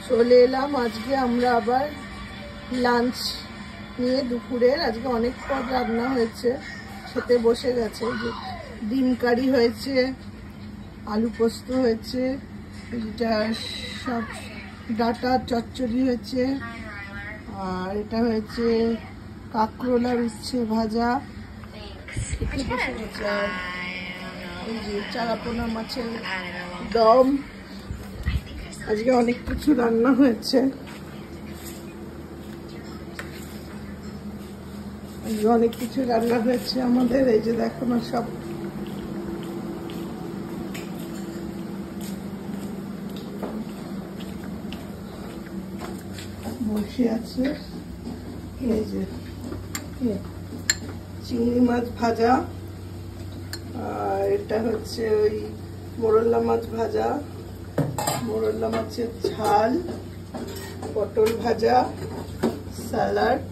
চলে এলাম আজকে আমরা আবার লাঞ্চ নিয়ে। দুপুরের আজকে অনেক পদ রান্না হয়েছে, খেতে বসে গেছে। যে ডিম কারি হয়েছে, আলু পোস্ত হয়েছে, এটা সব ডাটা চচ্চড়ি হয়েছে, আর এটা হয়েছে কাঁকরোলার উচ্ছে ভাজা, খেতে বসে গেছে। আর এই যে চারাপোনা মাছের দম, আজকে অনেক কিছু রান্না হয়েছে। অনেক কিছু রান্না হয়েছে আমাদের। এই যে দেখো না, সব বসে আছে। এই যে চিংড়ি মাছ ভাজা, আর এটা হচ্ছে ওই মোরলা মাছ ভাজা, মোরলা মাছের ঝাল, পটল ভাজা, স্যালাড।